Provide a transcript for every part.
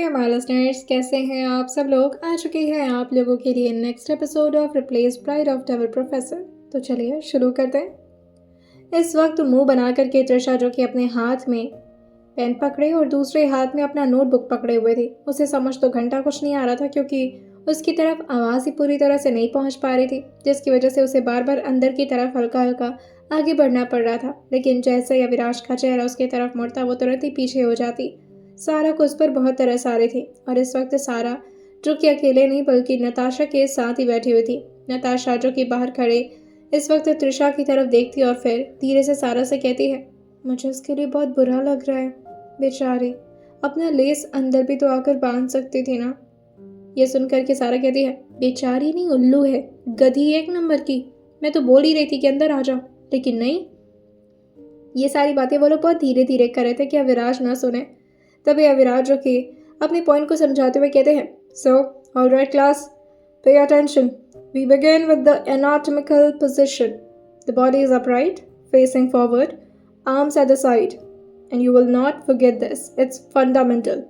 Hi my listeners, कैसे हैं आप सब लोग। आ चुकी है आप लोगों के लिए next episode off replace bride of devil professor. तो चलिए शुरू करते हैं। इस वक्त मुंह बना करके त्रिशा, जो कि अपने हाथ में पेन पकड़े और दूसरे हाथ में अपना नोटबुक पकड़े हुए थी, उसे समझ तो घंटा कुछ नहीं आ रहा था क्योंकि उसकी तरफ आवाज़ ही पूरी तरह से नहीं पहुंच पा रही थी, जिसकी वजह से उसे बार बार अंदर की तरफ हल्का हल्का आगे बढ़ना पड़ रहा था। लेकिन जैसे ही अविनाश का चेहरा उसकी तरफ मुड़ता, वो तुरंत ही पीछे हो जाती। सारा को उस पर बहुत तरस आ रही थी और इस वक्त सारा, जो कि अकेले नहीं बल्कि नताशा के साथ ही बैठी हुई थी। नताशा, जो कि बाहर खड़े इस वक्त त्रिशा की तरफ देखती और फिर धीरे से सारा से कहती है, मुझे उसके लिए बहुत बुरा लग रहा है। बेचारी, अपना लेस अंदर भी तो आकर बांध सकती थी ना। ये सुनकर के सारा कहती है, बेचारी नहीं, उल्लू है, गधी एक नंबर की। मैं तो बोल ही रही थी कि अंदर आ जाओ, लेकिन नहीं। ये सारी बातें वो लोग बहुत धीरे धीरे कर रहे थे कि अविराज ना सुने। तभी अविराज, जो कि अपने पॉइंट को समझाते हुए कहते हैं, so all right class, pay attention. We begin with the anatomical position. The body is upright, facing forward, arms at the side, and you will not forget this. It's fundamental.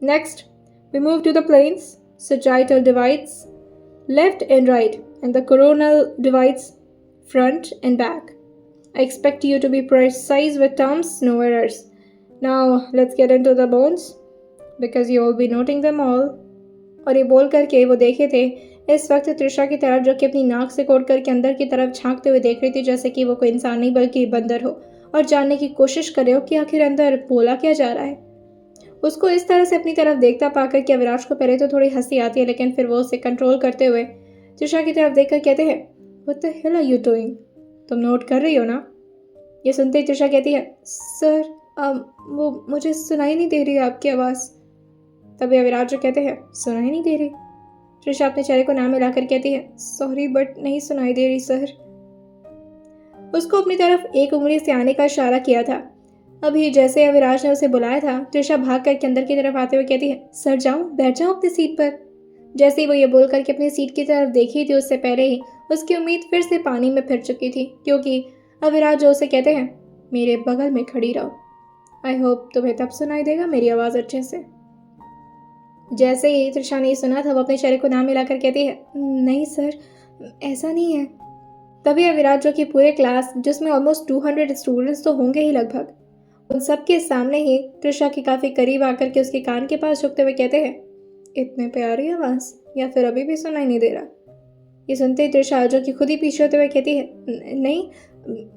Next, we move to the planes. Sagittal divides left and right, and the coronal divides front and back. I expect you to be precise with terms, no errors. Now, let's get into the bones, because you will be noting them all. और ये बोल करके वो देखे थे इस वक्त त्रिशा की तरफ, जो कि अपनी नाक से कोट करके अंदर की तरफ झांकते हुए देख रही थी, जैसे कि वो कोई इंसान नहीं बल्कि बंदर हो और जानने की कोशिश करे हो कि आखिर अंदर बोला क्या जा रहा है। उसको इस तरह से अपनी तरफ देखता पाकर कि अविनाश को पहले तो थोड़ी हंसी आती है, लेकिन फिर वो उसे कंट्रोल करते हुए त्रिशा की तरफ देखकर कहते हैं, what the hell are you doing? तुम नोट कर रही हो ना? ये सुनते ही त्रिशा कहती है, सर वो मुझे सुनाई नहीं दे रही है आपकी आवाज़। तभी अविनाश जो कहते हैं, सुनाई नहीं दे रही? त्रिशा अपने चेहरे को ना मिलाकर कहती है, सॉरी बट नहीं सुनाई दे रही सर। उसको अपनी तरफ एक उंगली से आने का इशारा किया था। अभी जैसे अविनाश ने उसे बुलाया था, त्रिशा भाग करके अंदर की तरफ आते हुए कहती है, सर जाऊं, बैठ जाऊं अपनी सीट पर। जैसे ही वो ये बोल करके अपनी सीट की तरफ देखी थी, उससे पहले ही उसकी उम्मीद फिर से पानी में फिर चुकी थी, क्योंकि अविनाश जो उसे कहते हैं, मेरे बगल में खड़ी रहो। आई होप तुम्हें तब सुनाई देगा मेरी आवाज़ अच्छे से। जैसे ही त्रिशा ने सुना था, वो अपने चेहरे को ना मिलाकर कहती है, नहीं सर, ऐसा नहीं है। तभी अविनाश, जो कि पूरे क्लास जिसमें ऑलमोस्ट 200 स्टूडेंट्स तो होंगे ही लगभग, उन सबके सामने ही त्रिशा के काफ़ी करीब आकर के उसके कान के पास झुकते हुए कहते हैं, इतने प्यारी आवाज़, या फिर अभी भी सुनाई नहीं दे रहा? ये सुनते ही त्रिशा, जो कि खुद ही पीछे होते हुए कहती है, नहीं,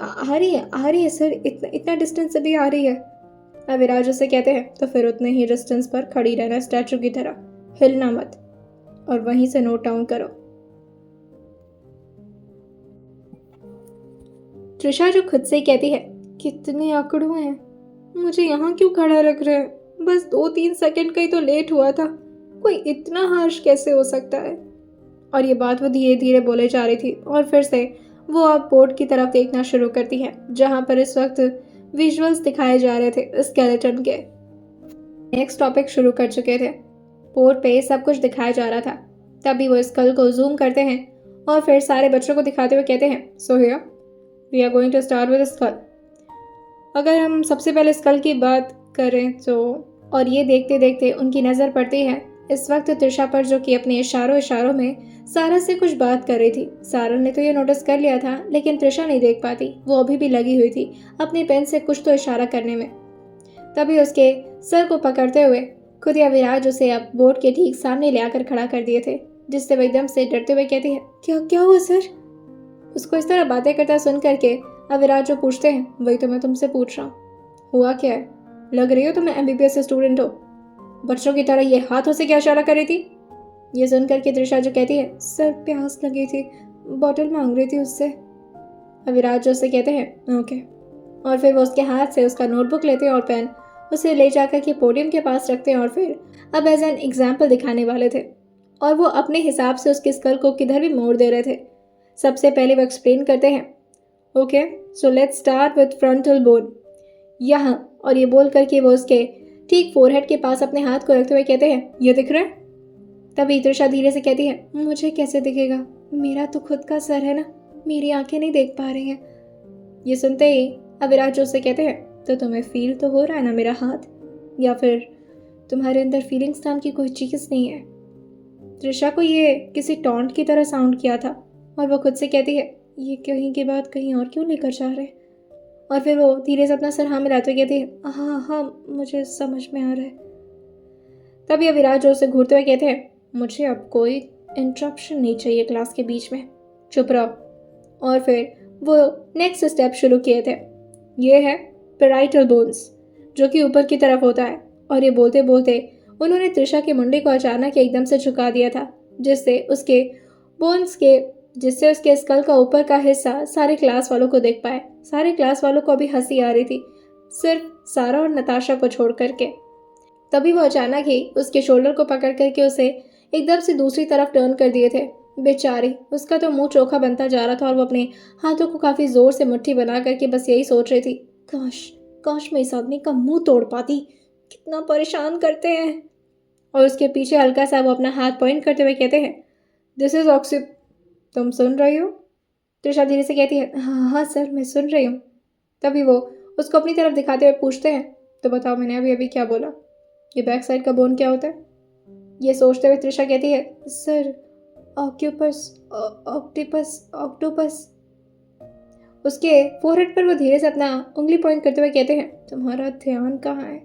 आ रही है सर, इतना डिस्टेंस अभी आ रही है। अविनाश उसे कहते हैं, तो फिर उतने ही डिस्टेंस पर खड़ी रहना, स्टैचू की तरह, हिलना मत, और वहीं से नोट डाउन करो। त्रिशा जो खुद से कहती है, कितने आंकड़ों हैं, मुझे यहाँ क्यों खड़ा रख रहे हैं? बस 2-3 सेकंड का ही तो लेट हुआ था, कोई इतना हार्श कैसे हो सकता है? और ये बात वो धीरे धीरे बोले जा रही थी और फिर से वो अब बोर्ड की तरफ देखना शुरू करती है, जहाँ पर इस वक्त विजुअल्स दिखाए जा रहे थे स्केलेटन के। नेक्स्ट टॉपिक शुरू कर चुके थे, बोर्ड पे सब कुछ दिखाया जा रहा था। तभी वो स्कल को जूम करते हैं और फिर सारे बच्चों को दिखाते हुए कहते हैं, so here we are going to start with skull. अगर हम सबसे पहले स्कल की बात करें तो, और ये देखते देखते उनकी नज़र पड़ती है इस वक्त त्रिशा पर, जो कि अपने इशारों में सारा से कुछ बात कर रही थी। सारा ने तो ये नोटिस कर लिया था, लेकिन त्रिशा नहीं देख पाती, वो अभी भी लगी हुई थी अपने पेन से कुछ तो इशारा करने में। तभी उसके सर को पकड़ते हुए खुद ही अविनाश उसे अब बोर्ड के ठीक सामने ले आकर खड़ा कर दिए थे, जिससे वो एकदम से डरते हुए कहती है, क्या हुआ सर? उसको इस तरह बातें करता सुन करके अविनाश जो पूछते हैं, वही तो मैं तुमसे पूछ रहा हूँ, हुआ क्या है? लग रही हो तुम MBBS स्टूडेंट हो, बच्चों की तरह ये हाथों से क्या इशारा कर रही थी? ये सुनकर के त्रिशा जो कहती है, सर प्यास लगी थी, बॉटल मांग रही थी उससे। अविनाश जो उसे कहते हैं, ओके, और फिर वो उसके हाथ से उसका नोटबुक लेते हैं और पेन उसे ले जाकर के पोडियम के पास रखते हैं और फिर अब एज एन एग्जाम्पल दिखाने वाले थे, और वो अपने हिसाब से उसके स्कल को किधर भी मोड़ दे रहे थे। सबसे पहले वो एक्सप्लेन करते हैं, okay so let's start with frontal bone, यहाँ, और ये बोल करके वो उसके ठीक फोरहेड के पास अपने हाथ को रखते हुए कहते हैं, ये दिख रहा है? तभी त्रिशा धीरे से कहती है, मुझे कैसे दिखेगा, मेरा तो खुद का सर है ना, मेरी आंखें नहीं देख पा रही हैं। ये सुनते ही अविनाश उससे कहते हैं, तो तुम्हें फील तो हो रहा है ना मेरा हाथ, या फिर तुम्हारे अंदर फीलिंग्स नाम की कोई चीज़ नहीं है। त्रिशा को ये किसी टॉन्ट की तरह साउंड किया था और वो खुद से कहती है, ये कहीं की बात कहीं और क्यों लेकर जा रहे हैं। और फिर वो धीरे से अपना सर हाँ मिलाते हुए कहती है, हाँ हाँ मुझे समझ में आ रहा है। तभी अविराज जोर से घूरते हुए कहते हैं, मुझे अब कोई इंटरप्शन नहीं चाहिए क्लास के बीच में, चुप रहो। और फिर वो नेक्स्ट स्टेप शुरू किए थे। ये है पेराइटल बोन्स, जो कि ऊपर की तरफ होता है। और ये बोलते बोलते उन्होंने त्रिशा के मुंडे को अचानक एकदम से झुका दिया था, जिससे उसके स्कल का ऊपर का हिस्सा सारे क्लास वालों को देख पाए। सारे क्लास वालों को अभी हंसी आ रही थी, सिर्फ सारा और नताशा को छोड़ करके। तभी वो अचानक ही उसके शोल्डर को पकड़ करके उसे एकदम से दूसरी तरफ टर्न कर दिए थे। बेचारी, उसका तो मुंह चोखा बनता जा रहा था और वो अपने हाथों को काफी जोर से मुट्ठी बना करके बस यही सोच रही थी, काश काश मैं इस आदमी का मुंह तोड़ पाती, कितना परेशान करते हैं। और उसके पीछे हल्का सा वो अपना हाथ पॉइंट करते हुए कहते हैं, दिस इज ऑक्सी, तुम सुन रही हो? त्रिशा धीरे से कहती है, हाँ हाँ सर मैं सुन रही हूँ। तभी वो उसको अपनी तरफ दिखाते हुए पूछते हैं, तो बताओ मैंने अभी अभी क्या बोला, ये बैक साइड का बोन क्या होता है? ये सोचते हुए त्रिशा कहती है, सर ऑक्यूपस ऑक्टिपस ऑक्टोपस। उसके फोरहेड पर वो धीरे से अपना उंगली पॉइंट करते हुए कहते हैं, तुम्हारा ध्यान कहाँ है?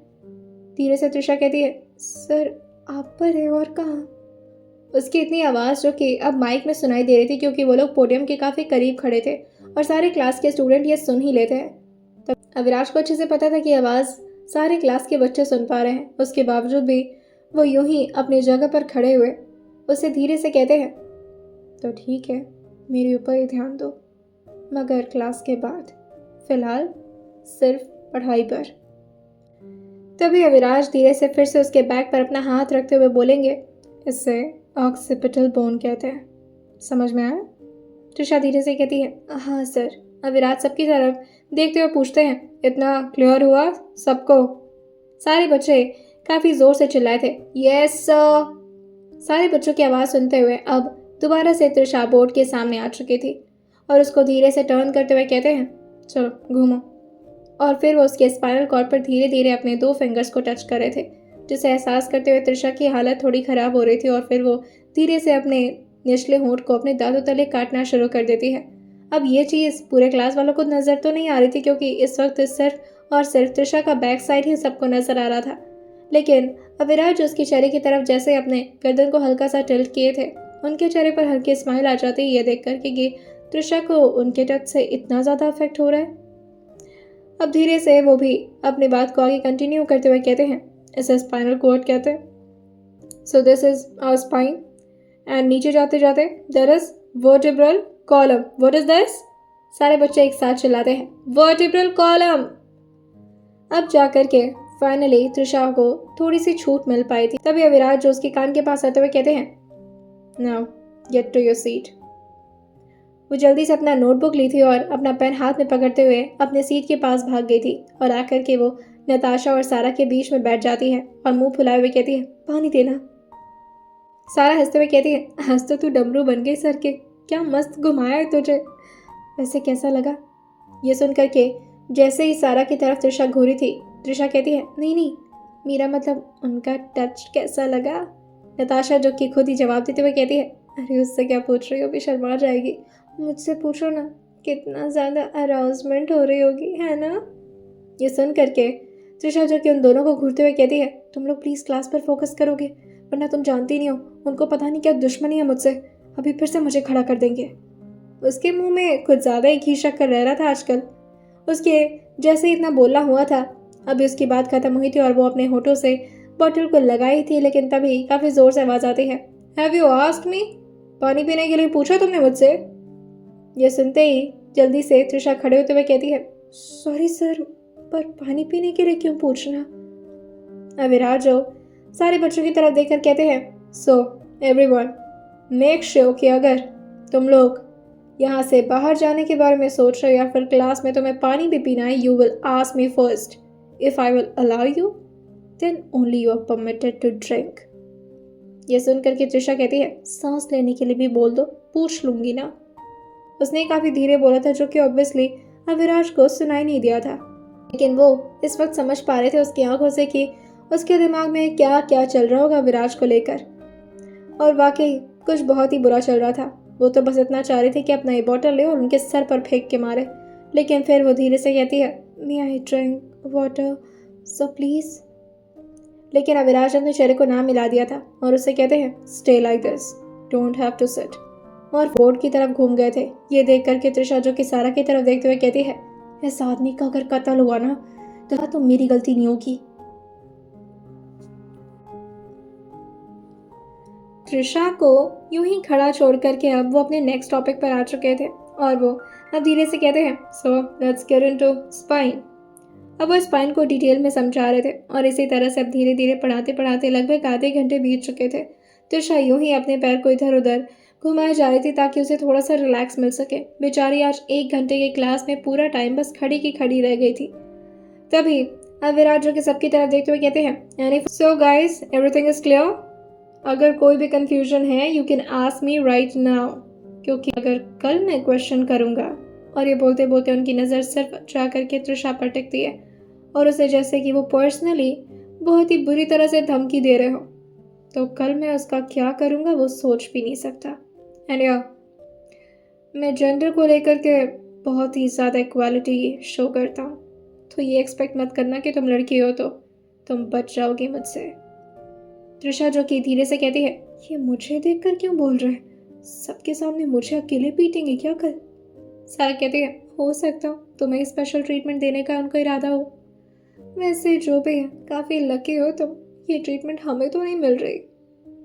धीरे से त्रिशा कहती है, सर आप पर है और कहाँ? उसकी इतनी आवाज़ जो कि अब माइक में सुनाई दे रही थी, क्योंकि वो लोग पोडियम के काफ़ी करीब खड़े थे और सारे क्लास के स्टूडेंट ये सुन ही लेते हैं। तब अविराज को अच्छे से पता था कि आवाज़ सारे क्लास के बच्चे सुन पा रहे हैं। उसके बावजूद भी वो यूं ही अपनी जगह पर खड़े हुए उससे धीरे से कहते हैं, तो ठीक है मेरे ऊपर ही ध्यान दो, मगर क्लास के बाद, फिलहाल सिर्फ पढ़ाई पर। तभी अविराज धीरे से फिर से उसके बैक पर अपना हाथ रखते हुए बोलेंगे, इससे ऑक्सीपिटल बोन कहते हैं, समझ में आया? त्रिशा धीरे से कहती है, हाँ सर। अविराज सबकी तरफ देखते हुए पूछते हैं, इतना क्लियर हुआ सबको? सारे बच्चे काफ़ी ज़ोर से चिल्लाए थे, यस सर। सारे बच्चों की आवाज़ सुनते हुए अब दोबारा से त्रिशा बोर्ड के सामने आ चुकी थी और उसको धीरे से टर्न करते हुए कहते हैं, चलो घूमो। और फिर वो उसके स्पाइनल कॉर्ड पर धीरे धीरे अपने 2 फिंगर्स को टच कर रहे थे, जिसे एहसास करते हुए त्रिशा की हालत थोड़ी ख़राब हो रही थी। और फिर वो धीरे से अपने निचले होंठ को अपने दांतों तले काटना शुरू कर देती है। अब ये चीज़ पूरे क्लास वालों को नज़र तो नहीं आ रही थी, क्योंकि इस वक्त सिर्फ और सिर्फ त्रिशा का बैक साइड ही सबको नज़र आ रहा था। लेकिन अविराज उसके चेहरे की तरफ जैसे अपने गर्दन को हल्का सा टिल्ट किए थे, उनके चेहरे पर हल्की स्माइल आ जाती है, ये देख कर कि त्रिशा को उनके टच से इतना ज़्यादा अफेक्ट हो रहा है। अब धीरे से वो भी अपनी बात को आगे कंटिन्यू करते हुए कहते हैं, इसे स्पाइनल कॉर्ड कहते हैं। So this is our spine and नीचे जाते जाते there is vertebral column. What is this? सारे बच्चे एक साथ चिल्लाते हैं, वर्टिब्रल कॉलम। अब जाकर के फाइनली त्रिशा को थोड़ी सी छूट मिल पाई थी। तभी अविराज जो उसके कान के पास आते हुए कहते हैं, now get to your seat. वो जल्दी से अपना नोटबुक ली थी और अपना पेन हाथ में पकड़ते हुए अपने सीट के पास भाग गई थी और आकर के वो नताशा और सारा के बीच में बैठ जाती है और मुंह फुलाए हुए कहती है, पानी देना। सारा हंसते हुए कहती है, आज तो तू डमरू बन गई सर के, क्या मस्त घुमाया है तुझे, वैसे कैसा लगा? ये सुन करके जैसे ही सारा की तरफ त्रिशा घूरी थी, त्रिशा कहती है, नहीं नहीं मेरा मतलब उनका टच कैसा लगा? नताशा जो कि खुद ही जवाब देते हुए कहती है, अरे उससे क्या पूछ रही हो, भी शर्मा जाएगी, मुझसे पूछो ना, कितना ज़्यादा अराउजमेंट हो रही होगी, है ना? ये सुन करके त्रिशा जो कि उन दोनों को घूरते हुए कहती है, तुम लोग प्लीज़ क्लास पर फोकस करोगे, वरना तुम जानती नहीं हो उनको पता नहीं क्या दुश्मनी है मुझसे, अभी फिर से मुझे खड़ा कर देंगे। उसके मुंह में कुछ ज़्यादा ही घी शक्कर रह रहा था आजकल। उसके जैसे इतना बोलना हुआ था, अभी उसकी बात खत्म हुई थी और वो अपने होठों से बॉटल को लगाई थी, लेकिन तभी काफ़ी ज़ोर से आवाज़ आती है, हैव यू आस्क्ड मी? पानी पीने के लिए पूछा तुमने मुझसे? यह सुनते ही जल्दी से त्रिशा खड़े होते हुए कहती है, सॉरी सर, पर पानी पीने के लिए क्यों पूछना? अविराज जो सारे बच्चों की तरफ देखकर कहते हैं, सो एवरीवन मेक श्योर कि अगर तुम लोग यहाँ से बाहर जाने के बारे में सोच रहे हो या फिर क्लास में तुम्हें पानी भी पीना है, you will ask me first, if I will allow you then only you are permitted to drink. ये सुनकर के त्रिशा कहती है, सांस लेने के लिए भी बोल दो, पूछ लूंगी ना। उसने काफ़ी धीरे बोला था, जो कि ऑब्वियसली अविराज को सुनाई नहीं दिया था, लेकिन वो इस वक्त समझ पा रहे थे उसकी आंखों से कि उसके दिमाग में क्या क्या चल रहा होगा विराज को लेकर। और वाकई कुछ बहुत ही बुरा चल रहा था। वो तो बस इतना चाह रही थी कि अपना ये बॉटल ले और उनके सर पर फेंक के मारे, लेकिन फिर वो धीरे से कहती है, may I drink water so please. लेकिन अविराज ने अपने चेहरे को ना मिला दिया था और उससे कहते हैं, stay like this, don't have to sit. और बोर्ड की तरफ घूम गए थे। ये देख करके त्रिशा, जो कि सारा की तरफ देखते हुए कहती है, इस आदमी का अगर कत्ल हुआ ना तो मेरी गलती नहीं होगी। त्रिशा को यूं ही खड़ा छोड़ करके अब वो अपने नेक्स्ट टॉपिक पर आ चुके थे और वो अब धीरे से कहते हैं, so let's get into spine. अब वो स्पाइन को डिटेल में समझा रहे थे और इसी तरह से अब धीरे धीरे पढ़ाते पढ़ाते लगभग आधे घंटे बीत चुके थे। त्रिशा यूं ही अपने पैर को इधर उधर घुमाए जा रही थी ताकि उसे थोड़ा सा रिलैक्स मिल सके। बेचारी आज 1 घंटे के क्लास में पूरा टाइम बस खड़ी की खड़ी रह गई थी। तभी अब विराट, जो कि सबकी तरफ देखते हुए कहते हैं, यानी so guys everything is clear, अगर कोई भी कंफ्यूजन है you can ask me right now, क्योंकि अगर कल मैं क्वेश्चन करूंगा। और ये बोलते बोलते उनकी नज़र सिर्फ जा करके त्रिशा पर टिकती है और उसे जैसे कि वो पर्सनली बहुत ही बुरी तरह से धमकी दे रहे हो। तो कल मैं उसका क्या करूंगा वो सोच भी नहीं सकता। एंड या मैं जेंडर को लेकर के बहुत ही ज़्यादा इक्वालिटी शो करता हूँ, तो ये एक्सपेक्ट मत करना कि तुम लड़की हो तो तुम बच जाओगे मुझसे। त्रिशा, जो कि धीरे से कहती है, ये मुझे देखकर क्यों बोल रहे हैं, सबके सामने मुझे अकेले पीटेंगे क्या कल। सारा कहती है, हो सकता हो तुम्हें स्पेशल ट्रीटमेंट देने का उनका इरादा हो। वैसे जो भी है काफ़ी लकी हो तुम, ये ट्रीटमेंट हमें तो नहीं मिल रही।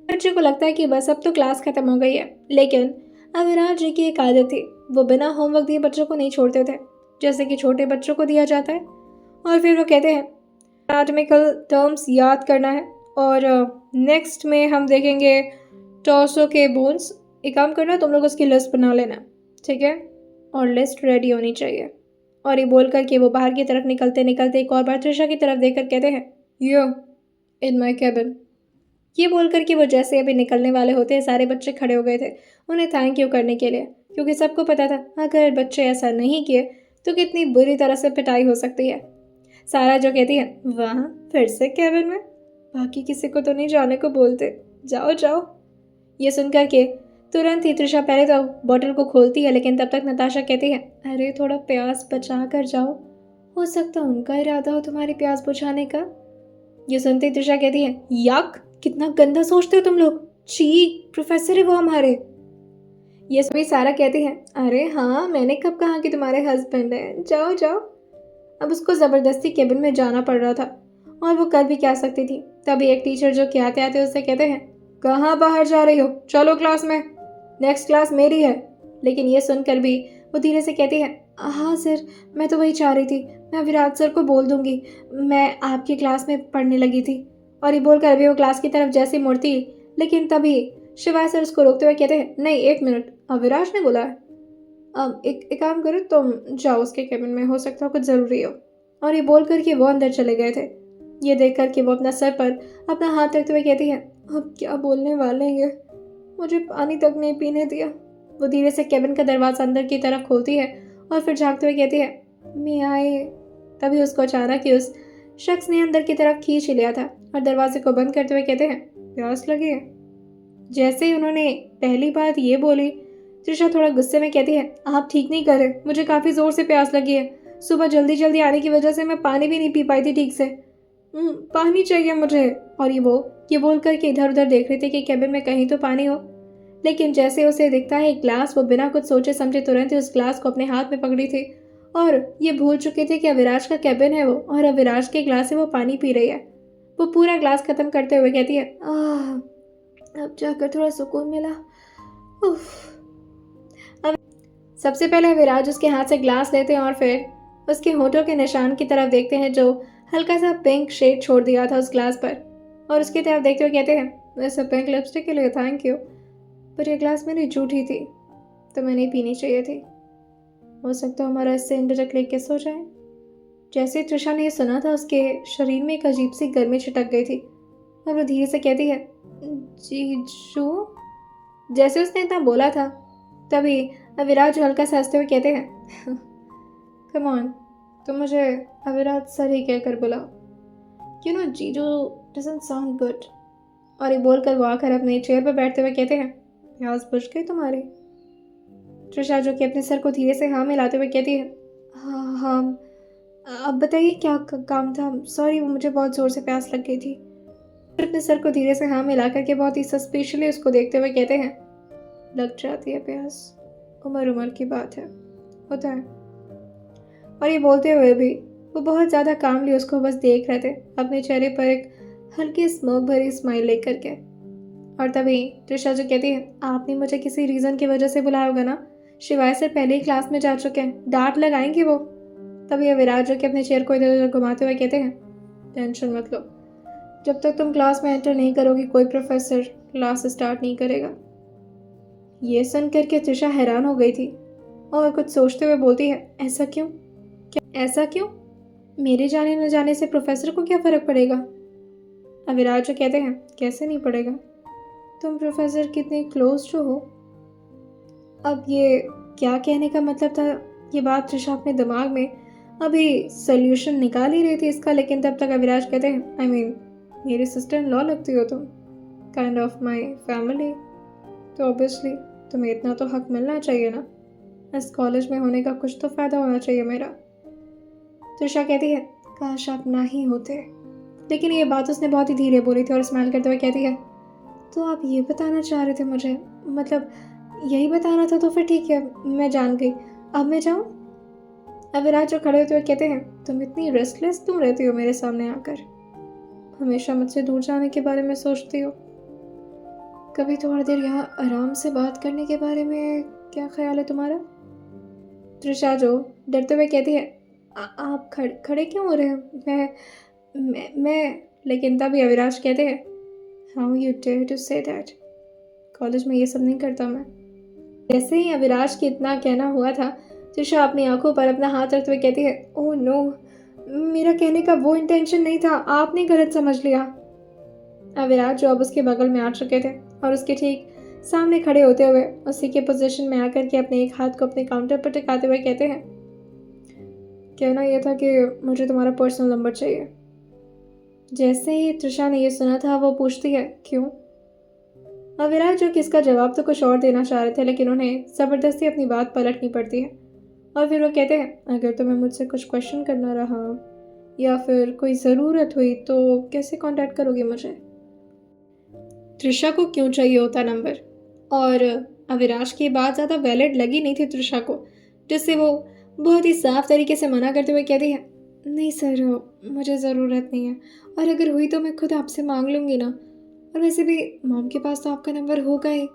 बच्चे को लगता है कि बस अब तो क्लास खत्म हो गई है, लेकिन अविनाश जी की एक आदत थी, वो बिना होमवर्क दिए बच्चों को नहीं छोड़ते थे, जैसे कि छोटे बच्चों को दिया जाता है। और फिर वो कहते हैं, एनाटॉमिकल टर्म्स याद करना है और नेक्स्ट में हम देखेंगे टॉर्सो के बोन्स। एक काम करना, तुम लोग उसकी लिस्ट बना लेना, ठीक है, और लिस्ट रेडी होनी चाहिए। और ये बोल कर के वो बाहर की तरफ निकलते निकलते एक और बार त्रिशा की तरफ देखकर कहते हैं, यो इन माई कैबिन। ये बोल कर के वो जैसे अभी निकलने वाले होते हैं, सारे बच्चे खड़े हो गए थे उन्हें थैंक यू करने के लिए, क्योंकि सबको पता था अगर बच्चे ऐसा नहीं किए तो कितनी बुरी तरह से पिटाई हो सकती है। सारा जो कहती है, वाह फिर से कैबिन में, बाकी किसी को तो नहीं जाने को बोलते, जाओ जाओ। ये सुनकर के तुरंत ही त्रिशा पहले तो बॉटल को खोलती है, लेकिन तब तक नताशा कहती है, अरे थोड़ा प्यास बचा कर जाओ, हो सकता उनका इरादा हो तुम्हारी प्यास बुझाने का। ये सुनते ही त्रिशा कहती है, यक, कितना गंदा सोचते हो तुम लोग, ची, प्रोफेसर है वो हमारे। ये सभी सारा कहती है, अरे हाँ मैंने कब कहा कि तुम्हारे हस्बैंड है, जाओ जाओ। अब उसको ज़बरदस्ती केबिन में जाना पड़ रहा था और वो कर भी क्या सकती थी। तभी एक टीचर जो कि आते आते उससे कहते हैं, कहाँ बाहर जा रही हो, चलो क्लास में, नेक्स्ट क्लास मेरी है। लेकिन ये सुनकर भी वो धीरे से कहती है, हाँ सर, मैं तो वही चाह रही थी, मैं विराट सर को बोल दूंगी मैं आपकी क्लास में पढ़ने लगी थी। और ये बोलकर अभी वो क्लास की तरफ जैसे मुड़ती, लेकिन तभी शिवाय सर उसको रोकते हुए कहते हैं, नहीं एक मिनट, अविराज ने बोला है, अब एक काम करो, तुम जाओ उसके केबिन में, हो सकता हो कुछ ज़रूरी हो। और ये बोल करके वो अंदर चले गए थे। ये देख करके वो अपना सर पर अपना हाथ रखते हुए कहती है, अब क्या बोलने वाले हैं, मुझे पानी तक नहीं पीने दिया। वो धीरे से केबिन का दरवाज़ा अंदर की तरफ खोलती है और फिर झाँकते हुए कहती है, मैं आए। तभी उसको अचानक ही उस शख्स ने अंदर की तरफ खींच लिया था और दरवाजे को बंद करते हुए कहते हैं, प्यास लगी है। जैसे ही उन्होंने पहली बात ये बोली, त्रिशा थोड़ा गुस्से में कहती है, आप ठीक नहीं कर रहे, मुझे काफ़ी ज़ोर से प्यास लगी है, सुबह जल्दी जल्दी आने की वजह से मैं पानी भी नहीं पी पाई थी ठीक से, पानी चाहिए मुझे। और ये बोल कर के इधर उधर देख रहे थे कि केबिन में कहीं तो पानी हो। लेकिन जैसे उसे दिखता है एक ग्लास, वो बिना कुछ सोचे समझे तुरंत ही उस ग्लास को अपने हाथ में पकड़ी थी और ये भूल चुके थे कि अविराज का केबिन है वो, और अविराज के ग्लास से वो पानी पी रही है। वो पूरा ग्लास खत्म करते हुए कहती है, अब जाकर थोड़ा सुकून मिला। अब सबसे पहले विराज उसके हाथ से ग्लास लेते हैं और फिर उसके होठों के निशान की तरफ देखते हैं जो हल्का सा पिंक शेड छोड़ दिया था उस ग्लास पर, और उसकी तरफ देखते हुए कहते हैं, वैसे पिंक लिपस्टिक के लिए थैंक यू, पर यह ग्लास मेरी झूठी थी तो मैं नहीं पीनी चाहिए थी, हो सकता हमारा इससे इनडायरेक्टली किस हो जाए। जैसे त्रिशा ने सुना था उसके शरीर में एक अजीब सी गर्मी छिटक गई थी और वो धीरे से कहती है, जीजू। जैसे उसने इतना बोला था तभी अविराज हल्का सा हंसते हुए कहते हैं, कम ऑन, तुम मुझे अविराज सर ही कहकर बुलाओ। जीजू डजंट साउंड गुड। और ये बोलकर वो आकर अपने चेयर पर बैठते हुए कहते हैं, प्यास बुझ गई तुम्हारी? त्रिशा जो कि अपने सर को धीरे से हाँ मिलाते हुए कहती है, हाँ हाँ, अब बताइए क्या काम था? सॉरी, वो मुझे बहुत ज़ोर से प्यास लग गई थी। फिर अपने सर को धीरे से हाँ मिला करके बहुत ही सस्पिशली उसको देखते हुए कहते हैं, लग जाती है प्यास, उम्र की बात है, होता है। और ये बोलते हुए भी वो बहुत ज़्यादा कामली उसको बस देख रहे थे, अपने चेहरे पर एक हल्की स्मोक भरी स्माइल लेकर के। और तभी त्रिशा जो कहती है, आपने मुझे किसी रीज़न की वजह से बुलाया होगा ना? शिवाय सर पहले ही क्लास में जा चुके हैं, डांट लगाएंगे वो। तभी अविराज जो कि अपने चेयर को इधर उधर घुमाते हुए कहते हैं, टेंशन मत लो, जब तक तुम क्लास में एंटर नहीं करोगी कोई प्रोफेसर क्लास स्टार्ट नहीं करेगा। ये सुन करके त्रिशा हैरान हो गई थी और कुछ सोचते हुए बोलती है, ऐसा क्यों? ऐसा क्यों? मेरे जाने न जाने से प्रोफेसर को क्या फ़र्क पड़ेगा? अविराज जो कहते हैं, कैसे नहीं पड़ेगा, तुम प्रोफेसर कितने क्लोज जो हो। अब ये क्या कहने का मतलब था? ये बात त्रिशा अपने दिमाग में अभी सोल्यूशन निकाल ही रही थी इसका, लेकिन तब तक अविराज कहते हैं, आई मीन मेरी सिस्टर इन लॉ लगती हो तुम, काइंड ऑफ माई फैमिली, तो ऑब्वियसली तुम्हें इतना तो हक मिलना चाहिए ना, इस कॉलेज में होने का कुछ तो फ़ायदा होना चाहिए मेरा। त्रिशा कहती है, काश आप ना ही होते। लेकिन ये बात उसने बहुत ही धीरे बोली थी और स्माइल करते हुए कहती है, तो आप ये बताना चाह रहे थे मुझे, मतलब यही बताना था, तो फिर ठीक है, मैं जान गई, अब मैं जाऊँ? अविराज जो खड़े होते हुए कहते हैं, तुम इतनी रेस्टलेस क्यों रहती हो मेरे सामने आकर? हमेशा मुझसे दूर जाने के बारे में सोचती हो, कभी थोड़ी देर यहाँ आराम से बात करने के बारे में क्या ख्याल है तुम्हारा? त्रिशा जो डरते हुए कहती है, आप खड़े क्यों हो रहे हैं? मैं लेकिन तभी अविराज कहते हैं, how you dare to say that, college में ये सब नहीं करता मैं। जैसे ही अविराज की इतना कहना हुआ था, त्रिशा अपनी आंखों पर अपना हाथ रखते हुए कहती है, ओह नो, मेरा कहने का वो इंटेंशन नहीं था, आपने गलत समझ लिया। अविराज जो अब उसके बगल में आ चुके थे और उसके ठीक सामने खड़े होते हुए उसी के पोजीशन में आकर के अपने एक हाथ को अपने काउंटर पर टिकाते हुए कहते हैं, कहना यह था कि मुझे तुम्हारा पर्सनल नंबर चाहिए। जैसे ही त्रिशा ने यह सुना था, वो पूछती है, क्यों? अविराज जो कि इसका जवाब तो कुछ और देना चाह रहे थे, लेकिन उन्हें ज़बरदस्ती अपनी बात पलटनी पड़ती है और फिर वो कहते हैं, अगर तुम्हें मुझसे कुछ क्वेश्चन करना रहा या फिर कोई ज़रूरत हुई तो कैसे कांटेक्ट करोगे मुझे? त्रिशा को क्यों चाहिए होता नंबर? और अविराज की बात ज़्यादा वैलिड लगी नहीं थी त्रिशा को, जिससे वो बहुत ही साफ तरीके से मना करते हुए कहती है, नहीं सर, मुझे ज़रूरत नहीं है, और अगर हुई तो मैं खुद आपसे मांग लूँगी ना, और वैसे भी मॉम के पास तो आपका नंबर होगा ही।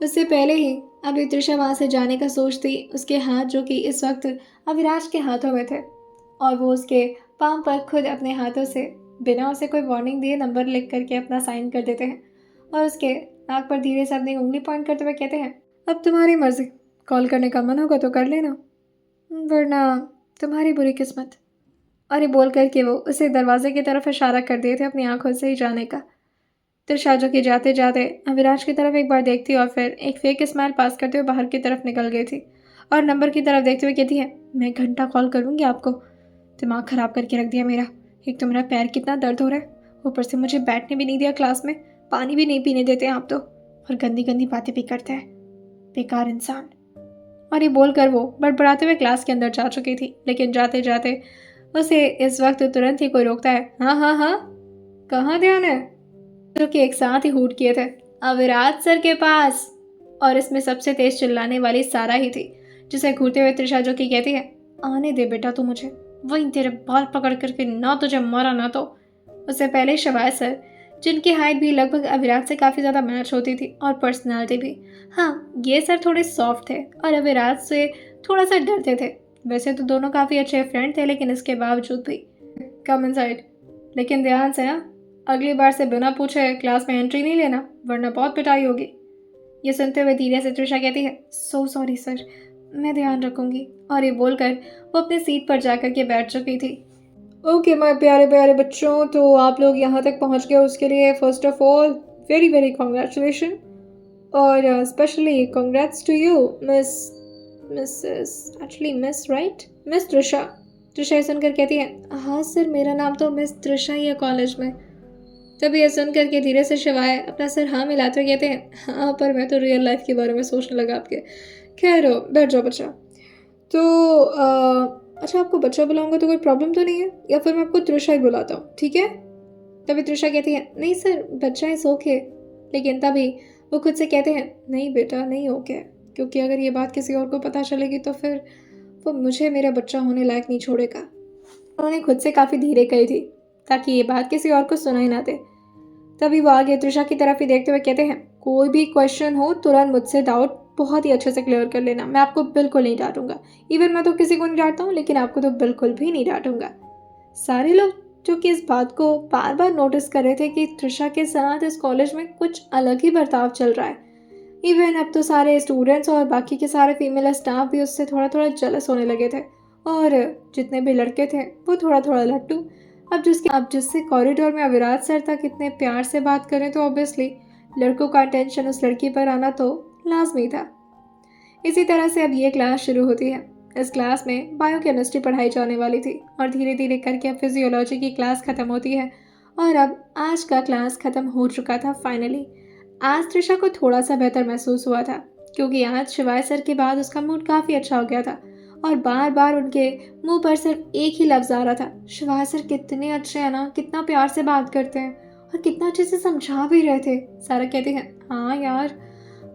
उससे पहले ही अभी त्रिशा वहाँ से जाने का सोचती, उसके हाथ जो कि इस वक्त अविराज के हाथों में थे और वो उसके पाम पर खुद अपने हाथों से बिना उसे कोई वार्निंग दिए नंबर लिख करके अपना साइन कर देते हैं और उसके नाक पर धीरे से अपनी उंगली पॉइंट करते हुए कहते हैं, अब तुम्हारी मर्जी, कॉल करने का मन होगा तो कर लेना, वरना तुम्हारी बुरी किस्मत। और ये बोल करके वो उसे दरवाजे की तरफ इशारा कर दिए थे अपनी आंखों से ही जाने का। त्रिशा जो कि जाते जाते अविराज की तरफ एक बार देखती और फिर एक फेक स्माइल पास करते हुए बाहर की तरफ निकल गई थी और नंबर की तरफ देखते हुए कहती है, मैं घंटा कॉल करूँगी आपको, दिमाग ख़राब करके रख दिया मेरा। एक तो मेरा पैर कितना दर्द हो रहा है, ऊपर से मुझे बैठने भी नहीं दिया क्लास में, पानी भी नहीं पीने देते आप तो, और गंदी गंदी बातें भी करते हैं, बेकार इंसान। और ये बोलकर वो बड़बड़ाते हुए क्लास के अंदर जा चुकी थी, लेकिन जाते जाते उसे इस वक्त तुरंत ही कोई रोकता है, हाँ हाँ हाँ, कहाँ ध्यान है? जो कि एक साथ ही हूट किए थे, अविराज सर के पास। और इसमें सबसे तेज चिल्लाने वाली सारा ही थी, जिसे घूरते हुए त्रिशा जो कि कहती है, आने दे बेटा तू मुझे, वहीं तेरे बाल पकड़ करके ना तुझे मारा ना तो। उससे पहले शबाज सर, जिनकी हाइट भी लगभग अविराज से काफ़ी ज़्यादा मैच होती थी और पर्सनालिटी भी, हाँ ये सर थोड़े सॉफ्ट थे और अविराज से थोड़ा सा डरते थे। वैसे तो दोनों काफ़ी अच्छे फ्रेंड थे, लेकिन इसके बावजूद भी कम इनसाइड, लेकिन ध्यान से ना, अगली बार से बिना पूछे क्लास में एंट्री नहीं लेना, वरना बहुत पिटाई होगी। ये सुनते हुए धीरे से त्रिशा कहती है, सो सॉरी सर, मैं ध्यान रखूँगी। और ये बोलकर वो अपने सीट पर जाकर के बैठ चुकी थी। ओके माय प्यारे प्यारे बच्चों, तो आप लोग यहाँ तक पहुँच गए, उसके लिए first of all very very congratulation, और specially congrats to you miss right, miss Trisha. Trisha ये सुनकर कहती है, हाँ सर, मेरा नाम तो मिस त्रिशा ही है कॉलेज में। तभी ये सुनकर के धीरे से शिवाय अपना सर हाँ मिलाते हुए कहते हैं, हाँ पर मैं तो रियल लाइफ के बारे में सोचने लगा आपके। खैर बैठ जाओ बच्चा। तो अच्छा, आपको बच्चा बुलाऊंगा तो कोई प्रॉब्लम तो नहीं है, या फिर मैं आपको त्रिशा ही बुलाता हूँ, ठीक है? तभी त्रिशा कहती है, नहीं सर, बच्चा इज ओके। लेकिन तभी वो खुद से कहते हैं, नहीं बेटा नहीं ओके, क्योंकि अगर ये बात किसी और को पता चलेगी तो फिर वो मुझे मेरा बच्चा होने लायक नहीं छोड़ेगा। उन्होंने खुद से काफ़ी धीरे कही थी ताकि ये बात किसी और को सुनाई ना दे। तभी वो आगे त्रिशा की तरफ ही देखते हुए कहते हैं, कोई भी क्वेश्चन हो तुरंत मुझसे डाउट बहुत ही अच्छे से क्लियर कर लेना, मैं आपको बिल्कुल नहीं डांटूंगा। इवन मैं तो किसी को नहीं डांटता हूँ, लेकिन आपको तो बिल्कुल भी नहीं डांटूंगा। सारे लोग जो कि इस बात को बार बार नोटिस कर रहे थे कि त्रिशा के साथ इस कॉलेज में कुछ अलग ही बर्ताव चल रहा है। इवन अब तो सारे स्टूडेंट्स और बाकी के सारे फीमेल स्टाफ भी उससे थोड़ा थोड़ा जेलस होने लगे थे, और जितने भी लड़के थे वो थोड़ा थोड़ा लट्टू। अब जिससे कॉरिडोर में अविराज सर तक इतने प्यार से बात करें तो ऑब्वियसली लड़कों का अटेंशन उस लड़की पर आना तो लाजमी था। इसी तरह से अब ये क्लास शुरू होती है। इस क्लास में बायोकेमिस्ट्री पढ़ाई जाने वाली थी और धीरे धीरे करके अब फिजियोलॉजी की क्लास ख़त्म होती है। और अब आज का क्लास ख़त्म हो चुका था फाइनली। आज त्रिशा को थोड़ा सा बेहतर महसूस हुआ था, क्योंकि आज शिवाय सर के बाद उसका मूड काफ़ी अच्छा हो गया था और बार बार उनके मुंह पर सिर्फ एक ही लफ्ज़ आ रहा था, शिवाय सर कितने अच्छे हैं ना, कितना प्यार से बात करते हैं और कितना अच्छे से समझा भी रहे थे। सारा कहते हैं, हाँ यार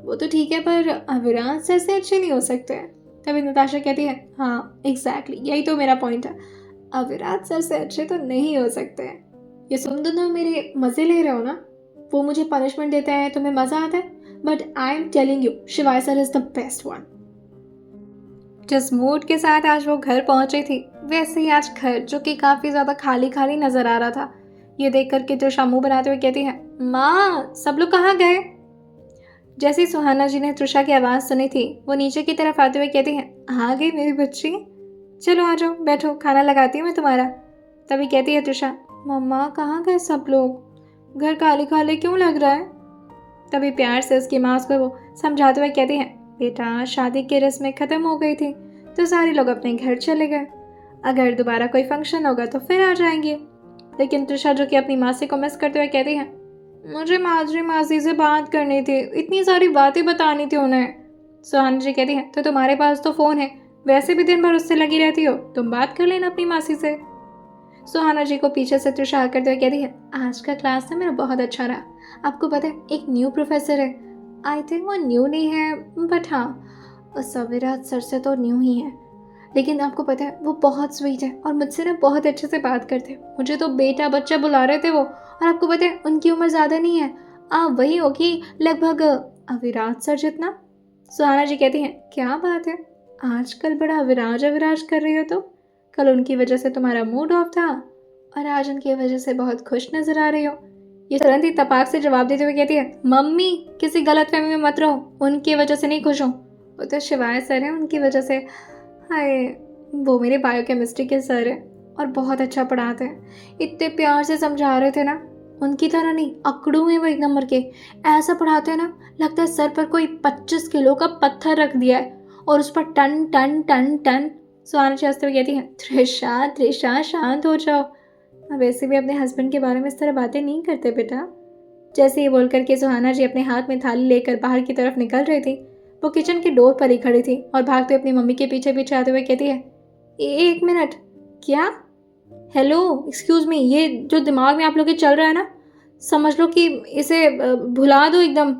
वो तो ठीक है, पर अविराज सर से अच्छे नहीं हो सकते। तभी नताशा कहती है, हाँ एग्जैक्टली, यही तो मेरा पॉइंट है, अविराज सर से अच्छे तो नहीं हो सकते हैं। ये सुन तो मेरे मज़े ले रहे हो ना, वो मुझे पनिशमेंट देते हैं तुम्हें मज़ा आता है, but I am telling you Shivaay sir is the best one. जिस मूड के साथ आज वो घर पहुंची थी, वैसे ही आज घर जो कि काफ़ी ज़्यादा खाली खाली नज़र आ रहा था। ये देख करके त्रिशा मुँह बनाते हुए कहती है, माँ सब लोग कहाँ गए? जैसे ही सुहाना जी ने त्रिशा की आवाज़ सुनी थी, वो नीचे की तरफ आते हुए कहती हैं, आ गई मेरी बच्ची, चलो आ जाओ बैठो, खाना लगाती हूँ मैं तुम्हारा। तभी कहती है त्रिशा, मम्मा कहाँ गए सब लोग, घर खाली खाली क्यों लग रहा है? तभी प्यार से उसकी माँ उसको वो समझाते हुए कहती हैं, बेटा शादी की रस्में ख़त्म हो गई थी तो सारे लोग अपने घर चले गए, अगर दोबारा कोई फंक्शन होगा तो फिर आ जाएंगे। लेकिन त्रिशा जो कि अपनी मासी को मिस करते हुए कहती हैं, मुझे माधुरी मासी से बात करनी थी, इतनी सारी बातें बतानी थी उन्हें। सुहाना जी कहती हैं, तो तुम्हारे पास तो फ़ोन है, वैसे भी दिन भर उससे लगी रहती हो, तुम बात कर लेना अपनी मासी से। सुहाना जी को पीछे से त्रिशा करते हुए कहती है, आज का क्लास ना मेरा बहुत अच्छा रहा। आपको पता है एक न्यू प्रोफेसर है, आई थिंक वो न्यू नहीं है, बट हाँ उस अविराज सर से तो न्यू ही है, लेकिन आपको पता है वो बहुत स्वीट है और मुझसे ना बहुत अच्छे से बात करते हैं। मुझे तो बेटा बच्चा बुला रहे थे वो, और आपको पता है उनकी उम्र ज़्यादा नहीं है, वही होगी लगभग अविराज सर जितना। सुहाना जी कहती हैं, क्या बात है, आजकल बड़ा अविराज अविराज कर रही हो, तो कल उनकी वजह से तुम्हारा मूड ऑफ था और आज उनकी वजह से बहुत खुश नजर आ रही हो। ये तुरंत ही तपाक से जवाब देते हुए कहती है, मम्मी किसी गलतफहमी में मत रहो, उनकी वजह से नहीं खुश हूँ, वो तो शिवाय सर है उनकी वजह से। हाय, वो मेरे बायोकेमिस्ट्री के सर हैं और बहुत अच्छा पढ़ाते हैं, इतने प्यार से समझा रहे थे ना, उनकी तरह नहीं, अकड़ू हैं वो एक नंबर के, ऐसा पढ़ाते हैं ना लगता है सर पर कोई 25 किलो का पत्थर रख दिया है और उस पर टन टन टन टन। सुहाना हंसते हुए कहती है, त्रिशा त्रिशा शांत हो जाओ, वैसे भी अपने हस्बैंड के बारे में इस तरह बातें नहीं करते बेटा। जैसे ही बोल करके सुहाना जी अपने हाथ में थाली लेकर बाहर की तरफ निकल रही थी, वो किचन के डोर पर ही खड़ी थी और भागते अपनी मम्मी के पीछे पीछे आते हुए कहती है, एक मिनट, क्या, हेलो एक्सक्यूज़ मी, ये जो दिमाग में आप लोग के चल रहा है ना, समझ लो कि इसे भुला दो, एकदम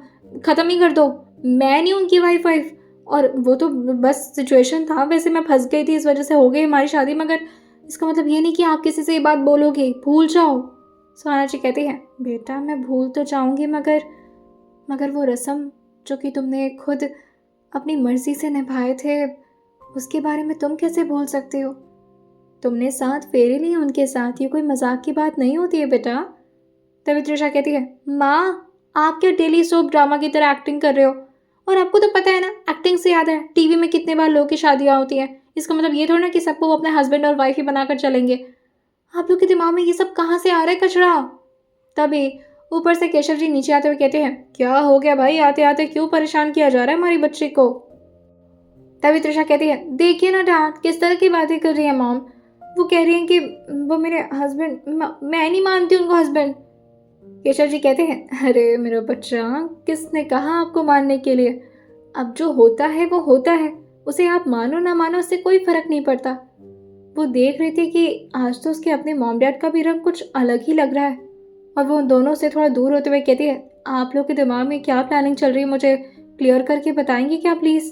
ख़त्म ही कर दो। मैं नहीं उनकी वाइफ, और वो तो बस सिचुएशन था, वैसे मैं फंस गई थी इस वजह से हो गई हमारी शादी, मगर इसका मतलब ये नहीं कि आप किसी से ये बात बोलोगे, भूल जाओ। सुहाना जी कहती है, बेटा मैं भूल तो जाऊंगी, मगर वो रस्म जो कि तुमने खुद अपनी मर्जी से निभाए थे, उसके बारे में तुम कैसे भूल सकते हो? तुमने साथ फेरे लिए उनके साथ, ये कोई मजाक की बात नहीं होती है बेटा। तभी त्रिशा कहती है, माँ आप क्या डेली सोप ड्रामा की तरह एक्टिंग कर रहे हो, और आपको तो पता है ना, एक्टिंग से याद है टीवी में कितने बार लोगों की शादियाँ होती हैं, इसका मतलब ये थोड़ा ना कि सबको वो अपने हस्बैंड और वाइफ ही बनाकर चलेंगे। आप लोग के दिमाग में ये सब कहाँ से आ रहा है कचरा? तभी ऊपर से केशव जी नीचे आते हुए कहते हैं, क्या हो गया भाई, आते आते क्यों परेशान किया जा रहा है हमारी बच्ची को? तभी त्रिशा कहती है, देखिए ना डैड किस तरह की बातें कर रही है मॉम, वो कह रही हैं कि वो मेरे हस्बैंड, मैं नहीं मानती उनको हस्बैंड। केशव जी कहते हैं, अरे मेरा बच्चा, किसने कहा आपको मानने के लिए? अब जो होता है वो होता है, उसे आप मानो ना मानो उससे कोई फर्क नहीं पड़ता। वो देख रही थी कि आज तो उसके अपने मॉम डैड का भी रंग कुछ अलग ही लग रहा है, और वो उन दोनों से थोड़ा दूर होते हुए कहती है, आप लोग के दिमाग में क्या प्लानिंग चल रही है, मुझे क्लियर करके बताएंगी क्या प्लीज़?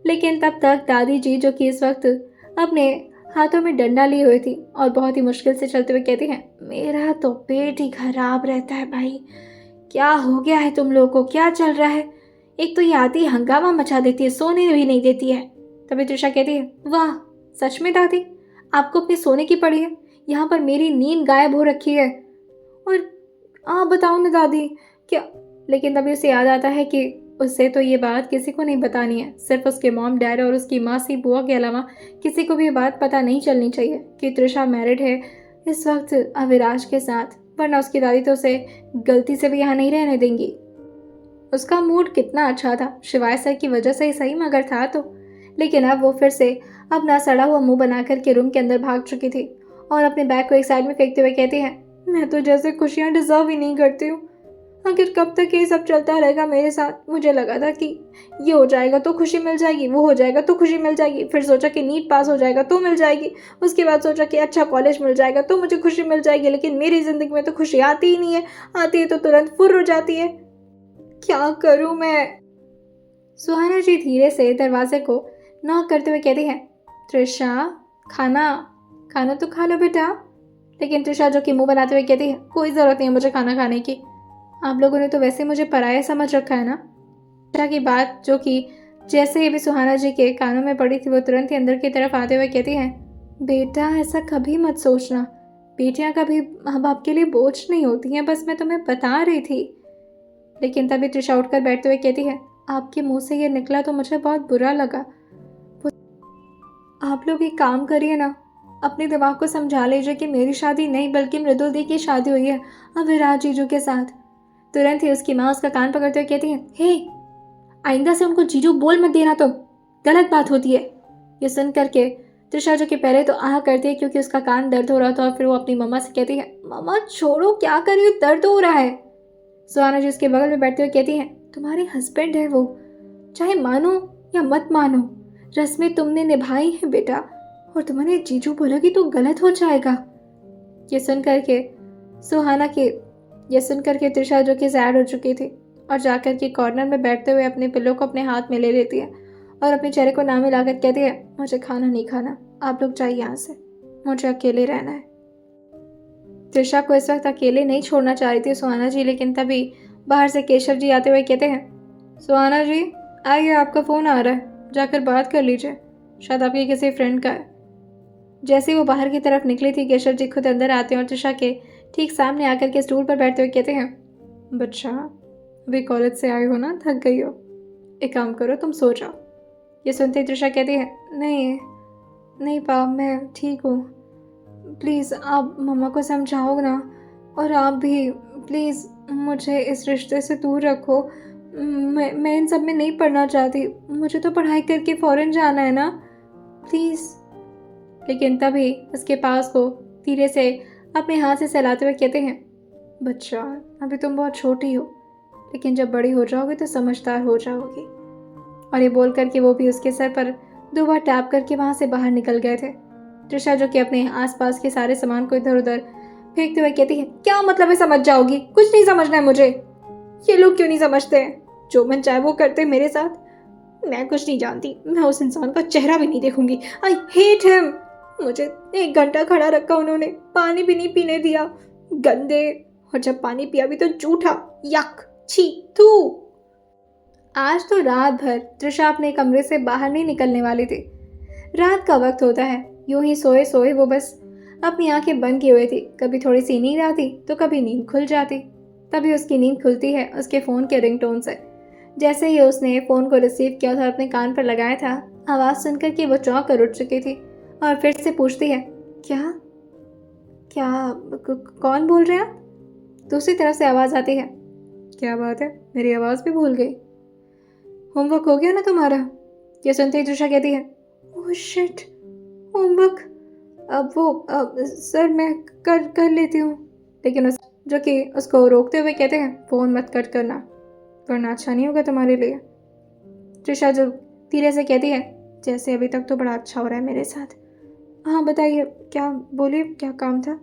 लेकिन तब तक दादी जी, जो कि इस वक्त अपने हाथों में डंडा लिए हुए थी और बहुत ही मुश्किल से चलते हुए कहती हैं, मेरा तो पेट ही खराब रहता है भाई, क्या हो गया है तुम लोगों को, क्या चल रहा है? एक तो ये आती हंगामा मचा देती है, सोने भी नहीं देती है। तभी त्रिशा कहती है, वाह सच में दादी, आपको अपने सोने की पड़ी है, यहाँ पर मेरी नींद गायब हो रखी है। और आप बताओ ना दादी क्या? लेकिन तभी उसे याद आता है कि उससे तो ये बात किसी को नहीं बतानी है, सिर्फ उसके मॉम डैड और उसकी मासी बुआ के अलावा किसी को भी ये बात पता नहीं चलनी चाहिए कि त्रिशा मैरिड है इस वक्त अविराज के साथ, वरना उसकी दादी तो उसे गलती से भी यहाँ नहीं रहने देंगी। उसका मूड कितना अच्छा था, शिवाय सर की वजह से ही सही मगर था तो, लेकिन अब वो फिर से अपना सड़ा हुआ मुंह बना कर के रूम के अंदर भाग चुकी थी और अपने बैग को एक साइड में फेंकते हुए कहती है, मैं तो जैसे खुशियाँ डिजर्व ही नहीं करती हूँ। आखिर कब तक ये सब चलता रहेगा मेरे साथ? मुझे लगा था कि ये हो जाएगा तो खुशी मिल जाएगी, वो हो जाएगा तो खुशी मिल जाएगी, फिर सोचा कि नीट पास हो जाएगा तो मिल जाएगी, उसके बाद सोचा कि अच्छा कॉलेज मिल जाएगा तो मुझे खुशी मिल जाएगी, लेकिन मेरी ज़िंदगी में तो खुशी आती ही नहीं है, आती है तो तुरंत फुर्र हो जाती है। क्या करूँ मैं? सुहाना जी धीरे से दरवाजे को नॉक करते हुए कहती हैं, त्रिशा, खाना खाना तो खा लो बेटा। लेकिन त्रिशा, जो कि मुंह बनाते हुए कहती है, कोई ज़रूरत नहीं है मुझे खाना खाने की, आप लोगों ने तो वैसे मुझे पराया समझ रखा है ना। त्रिशा की बात जो कि जैसे ही भी सुहाना जी के कानों में पड़ी थी, वो तुरंत ही अंदर की तरफ आते हुए कहती हैं, बेटा ऐसा कभी मत सोचना, बेटियां कभी माँ बाप के लिए बोझ नहीं होती हैं, बस मैं तुम्हें बता रही थी। लेकिन तभी त्रिशा उठकर बैठते हुए कहती है, आपके मुंह से ये निकला तो मुझे बहुत बुरा लगा। आप लोग एक काम करिए ना, अपने दिमाग को समझा लीजिए कि मेरी शादी नहीं बल्कि मृदुल दी की शादी हुई है अविराज जीजू के साथ। तुरंत ही उसकी माँ उसका कान पकड़ते हुए कहती है, हे, आइंदा से उनको जीजू बोल मत देना, तो गलत बात होती है। ये सुन करके त्रिशा, जो कि पहले तो आह करती है क्योंकि उसका कान दर्द हो रहा था, और फिर वो अपनी मम्मा से कहती है, मम्मा छोड़ो, क्या कर रही हो, दर्द हो रहा है। सुहाना जी उसके बगल में बैठते हुए कहती हैं, तुम्हारे हस्बैंड है वो, चाहे मानो या मत मानो, रस्में तुमने निभाई हैं बेटा, और तुमने जीजू बोलोगी तो गलत हो जाएगा। ये सुन करके सुहाना के ये सुन करके त्रिशा, जो कि सैड हो चुकी थी, और जाकर के कॉर्नर में बैठते हुए अपने पिल्लों को अपने हाथ में ले लेती है और अपने चेहरे को ना मिलाकर कहती है, मुझे खाना नहीं खाना, आप लोग जाइए यहाँ से, मुझे अकेले रहना है। त्रिशा को इस वक्त अकेले नहीं छोड़ना चाह रही थी सुहाना जी, लेकिन तभी बाहर से केशव जी आते हुए कहते हैं, सुहाना जी आइए, आपका फ़ोन आ रहा है, जाकर बात कर लीजिए, शायद आपके किसी फ्रेंड का है। जैसे ही वो बाहर की तरफ निकली थी, केशव जी खुद अंदर आते हैं और त्रिशा के ठीक सामने आकर के स्टूल पर बैठते हुए कहते हैं, बच्चा अभी कॉलेज से आई हो ना, थक गई हो, एक काम करो तुम सो जाओ। ये सुनते ही त्रिशा कहती है, नहीं नहीं पाप, मैं ठीक हूँ, प्लीज़ आप मम्मा को समझाओ ना, और आप भी प्लीज़ मुझे इस रिश्ते से दूर रखो, मैं इन सब में नहीं पढ़ना चाहती, मुझे तो पढ़ाई करके फ़ौरन जाना है ना, प्लीज़। लेकिन तभी उसके पास को धीरे से अपने हाथ से सहलाते हुए कहते हैं, बच्चा अभी तुम बहुत छोटी हो, लेकिन जब बड़ी हो जाओगी तो समझदार हो जाओगी। और ये बोल करके वो भी उसके सर पर 2 बार टैप करके वहाँ से बाहर निकल गए थे। त्रिशा, जो कि अपने आसपास के सारे सामान को इधर उधर फेंकते हुए कहती है, क्या मतलब है समझ जाओगी, कुछ नहीं समझना है मुझे। ये लोग क्यों नहीं समझते हैं, जो मन चाहे वो करते हैं मेरे साथ। मैं कुछ नहीं जानती, मैं उस इंसान का चेहरा भी नहीं देखूंगी। I hate him. मुझे 1 घंटा खड़ा रखा उन्होंने, पानी भी नहीं पीने दिया, गंदे, और जब पानी पिया भी तो जूठा, यक, छी, थू। आज तो रात भर त्रिशा अपने कमरे से बाहर नहीं निकलने वाली थी। रात का वक्त होता है, यूं ही सोए सोए वो बस अपनी आंखें बंद किए हुए थी, कभी थोड़ी सी नींद आती तो कभी नींद खुल जाती। तभी उसकी नींद खुलती है उसके फ़ोन के रिंगटोन से। जैसे ही उसने फ़ोन को रिसीव किया था, अपने कान पर लगाया था, आवाज़ सुनकर के वो चौंक कर उठ चुकी थी और फिर से पूछती है, क्या क्या कौन बोल रहे हैं आप? दूसरी तरफ से आवाज़ आती है, क्या बात है, मेरी आवाज़ भी भूल गई? होमवर्क हो गया ना तुम्हारा? ये सुनते ही त्रिशा कहती है, ओह शिट, होमवर्क, अब वो सर मैं कर कर लेती हूँ, लेकिन उस जो कि उसको रोकते हुए कहते हैं फ़ोन मत कट करना वरना अच्छा नहीं होगा तुम्हारे लिए। त्रिशा जो धीरे से कहती है जैसे अभी तक तो बड़ा अच्छा हो रहा है मेरे साथ। हाँ बताइए, क्या बोलिए, क्या काम था?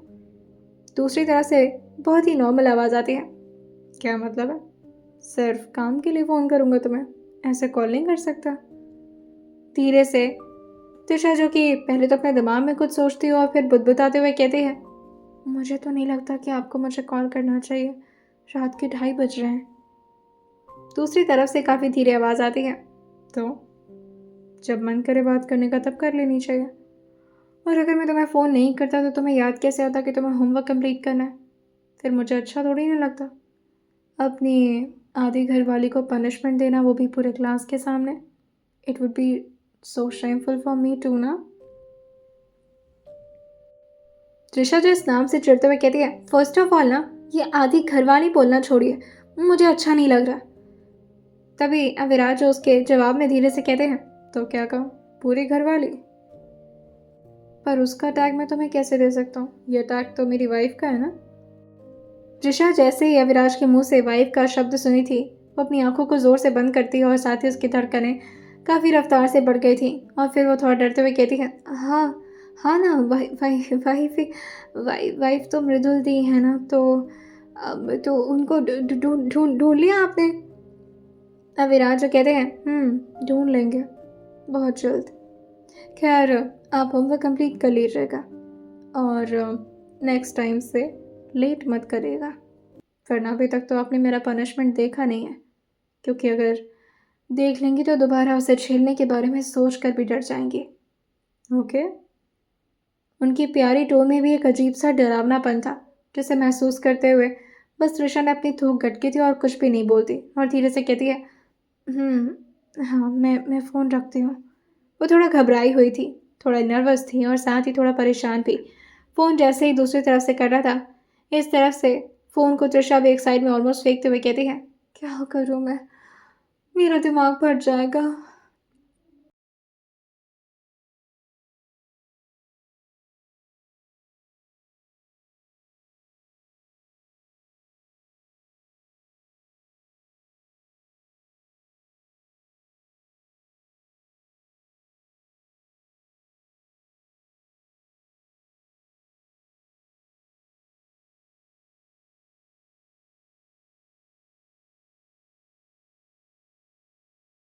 दूसरी तरफ से बहुत ही नॉर्मल आवाज़ आती है। क्या मतलब है? सिर्फ काम के लिए फ़ोन करूँगा तुम्हें, ऐसे कॉल नहीं कर सकता। धीरे से त्रिशा जो कि पहले तो अपने दिमाग में कुछ सोचती हो और फिर बुदबुदाते हुए कहती है मुझे तो नहीं लगता कि आपको मुझे कॉल करना चाहिए, रात के 2:30 बज रहे हैं। दूसरी तरफ से काफ़ी धीरे आवाज़ आती है तो जब मन करे बात करने का तब कर लेनी चाहिए, और अगर मैं तुम्हें फ़ोन नहीं करता तो तुम्हें याद कैसे आता कि तुम्हें होमवर्क कंप्लीट करना है? फिर मुझे अच्छा थोड़ी ना लगता अपनी आधी घरवाली को पनिशमेंट देना, वो भी पूरे क्लास के सामने। It would be so shameful for me too ना। त्रिशा जो इस नाम से चिढ़ते हुए कहती है फर्स्ट ऑफ ऑल ना ये आधी घरवाली बोलना छोड़िए, मुझे अच्छा नहीं लग रहा। तभी अविराज जो उसके जवाब में धीरे से कहते हैं तो क्या कहूँ, पूरी घरवाली? पर उसका टैग मैं तुम्हें कैसे दे सकता हूँ, यह टैग तो मेरी वाइफ का है ना। त्रिशा जैसे ही अविराज के मुंह से वाइफ का शब्द सुनी थी वो अपनी आंखों को जोर से बंद करती और साथ ही उसकी धड़कनें काफ़ी रफ्तार से बढ़ गई थी, और फिर वो थोड़ा डरते हुए कहती है हाँ हाँ ना वाइफ तो मृदुल दी है ना, तो अब तो उनको ढूंढ लिया आपने? अविराज जो कहते हैं ढूंढ लेंगे बहुत जल्द। खैर आप होमवर्क कंप्लीट कर लीजिएगा और नेक्स्ट टाइम से लेट मत करिएगा, वरना अभी तक तो आपने मेरा पनिशमेंट देखा नहीं है, क्योंकि अगर देख लेंगी तो दोबारा उसे झेलने के बारे में सोच कर भी डर जाएंगी। ओके? उनकी प्यारी टोन में भी एक अजीब सा डरावनापन था जिसे महसूस करते हुए बस त्रिशा ने अपनी थूक गटकी थी और कुछ भी नहीं बोलती और धीरे से कहती है हाँ मैं फ़ोन रखती हूँ। वो थोड़ा घबराई हुई थी, थोड़ा नर्वस थी और साथ ही थोड़ा परेशान भी। फ़ोन जैसे ही दूसरी तरफ से कर रहा था, इस तरफ से फ़ोन को त्रिशा भी एक साइड में ऑलमोस्ट फेंकते हुए कहती है क्या करूँ मैं, मेरा दिमाग फट जाएगा।